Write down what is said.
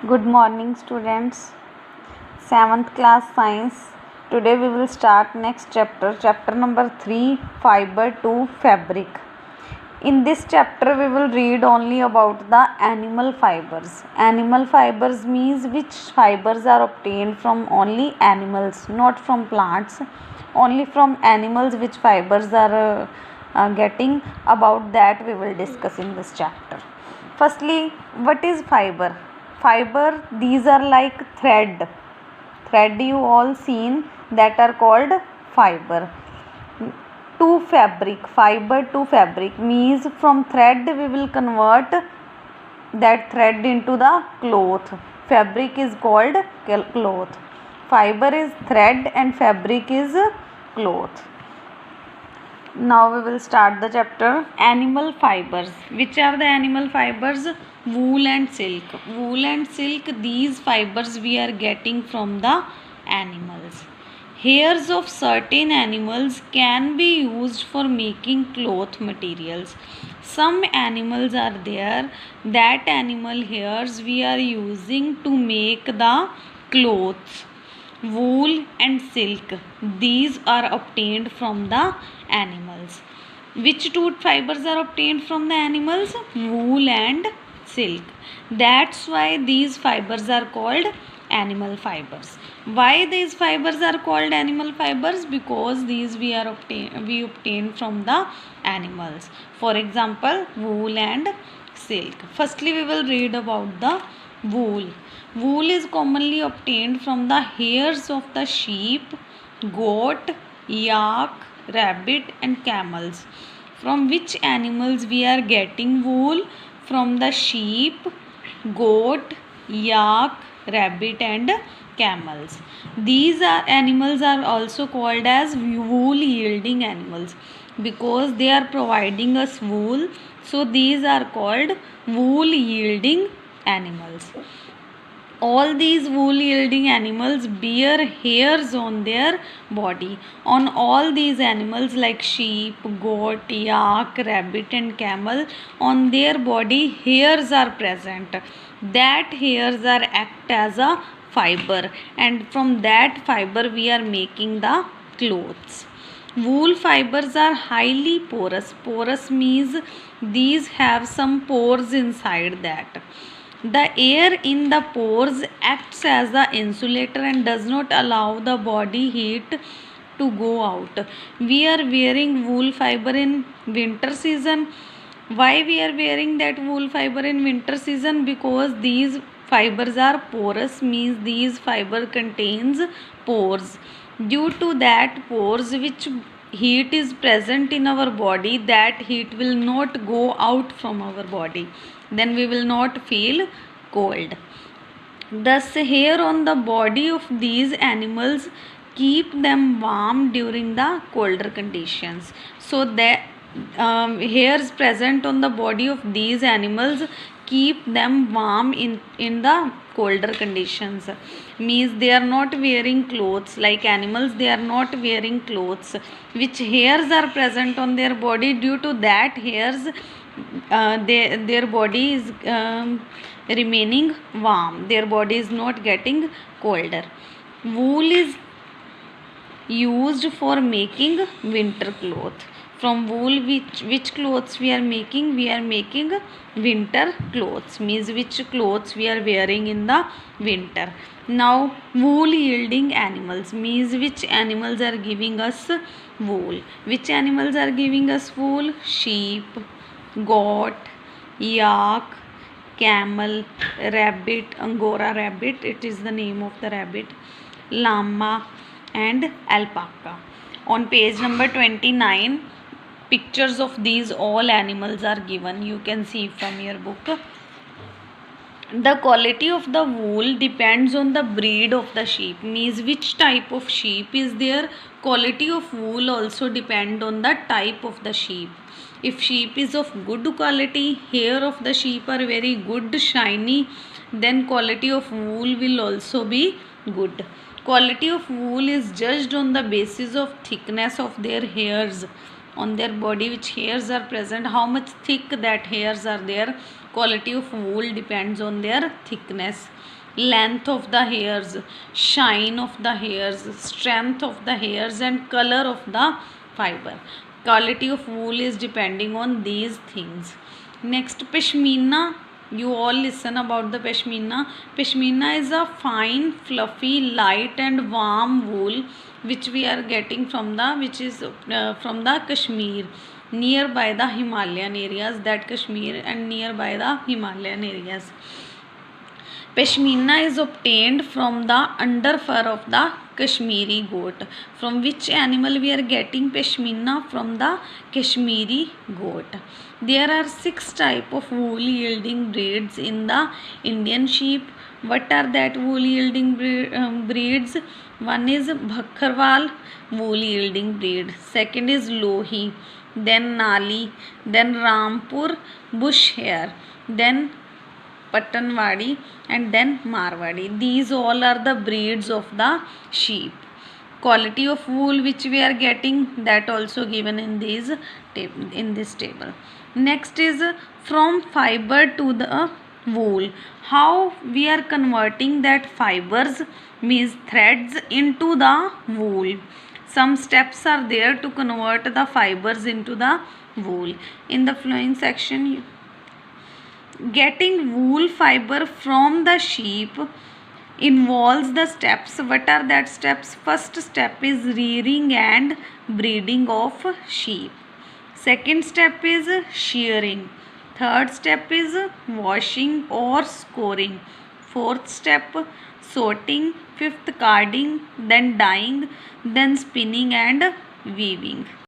Good morning, students. 7th class science. Today we will start next chapter number 3, fiber to fabric. In this chapter we will read only about the animal fibers. Animal fibers means which fibers are obtained from only animals, not from plants. Only from animals which fibers are getting, about that we will discuss in this chapter. Firstly, what is fiber? Fiber, these are like thread you all seen, that are called fiber. To fabric, fiber to fabric means from thread we will convert that thread into the cloth. Fabric is called cloth. Fiber is thread and fabric is cloth. Now we will start the chapter. Animal fibers. Which are the animal fibers? Wool and silk. Wool and silk, these fibers we are getting from the animals. Hairs of certain animals can be used for making cloth materials. Some animals are there, that animal hairs we are using to make the clothes. Wool and silk, these are obtained from the animals. Which two fibers are obtained from the animals? Wool and silk. That's why these fibers are called animal fibers. Why these fibers are called animal fibers? Because these we obtain from the animals. For example, wool and silk. Firstly, we will read about the wool. Wool is commonly obtained from the hairs of the sheep, goat, yak, rabbit and camels. From which animals we are getting wool? From the sheep, goat, yak, rabbit and camels. These animals are also called as wool yielding animals because they are providing us wool. So these are called wool yielding animals. All these wool yielding animals bear hairs on their body. On all these animals like sheep, goat, yak, rabbit and camel, on their body hairs are present. That hairs are act as a fiber, and from that fiber we are making the clothes. Wool fibers are highly porous. Porous means these have some pores inside that. The air in the pores acts as the insulator and does not allow the body heat to go out. We are wearing wool fiber in winter season. Why we are wearing that wool fiber in winter season? Because these fibers are porous, means these fiber contains pores. Due to that pores, which heat is present in our body, that heat will not go out from our body, then we will not feel cold. Thus, hair on the body of these animals keep them warm during the colder conditions. So the hairs present on the body of these animals keep them warm in the colder conditions. Means they are not wearing clothes like animals. They are not wearing clothes which hairs are present on their body. Due to that hairs, their body is remaining warm. Their body is not getting colder. Wool is used for making winter cloth. From wool, which clothes we are making? We are making winter clothes, means which clothes we are wearing in the winter. Now, wool yielding animals means which animals are giving us wool. Which animals are giving us wool? Sheep, goat, yak, camel, rabbit, Angora rabbit, it is the name of the rabbit, llama and alpaca. On page number 29, pictures of these all animals are given. You can see from your book. The quality of the wool depends on the breed of the sheep, means which type of sheep is there. Quality of wool also depend on the type of the sheep. If sheep is of good quality, hair of the sheep are very good, shiny, then quality of wool will also be good. Quality of wool is judged on the basis of thickness of their hairs on their body, which hairs are present, how much thick that hairs are there. Quality of wool depends on their thickness, length of the hairs, shine of the hairs, strength of the hairs, and color of the fiber. Quality of wool is depending on these things. Next, pashmina. You all listen about the pashmina. Pashmina is a fine, fluffy, light, and warm wool which we are getting from the Kashmir, nearby the Himalayan areas. That Kashmir and nearby the Himalayan areas. Pashmina is obtained from the under fur of the Kashmiri goat. From which animal we are getting pashmina? From the Kashmiri goat. There are 6 types of wool yielding breeds in the Indian sheep. What are that wool yielding breeds? One is Bhakharwal wool yielding breed. Second is Lohi. Then Nali. Then Rampur bush hare. Then Patanwadi, and then Marwadi. These all are the breeds of the sheep. Quality of wool which we are getting, that also given in this table. Next is from fiber to the wool. How we are converting that fibers, means threads, into the wool. Some steps are there to convert the fibers into the wool. In the following section, getting wool fiber from the sheep involves the steps. What are that steps? First step is rearing and breeding of sheep. Second step is shearing. Third step is washing or scoring. Fourth step, sorting. Fifth, carding. Then dyeing. Then spinning and weaving.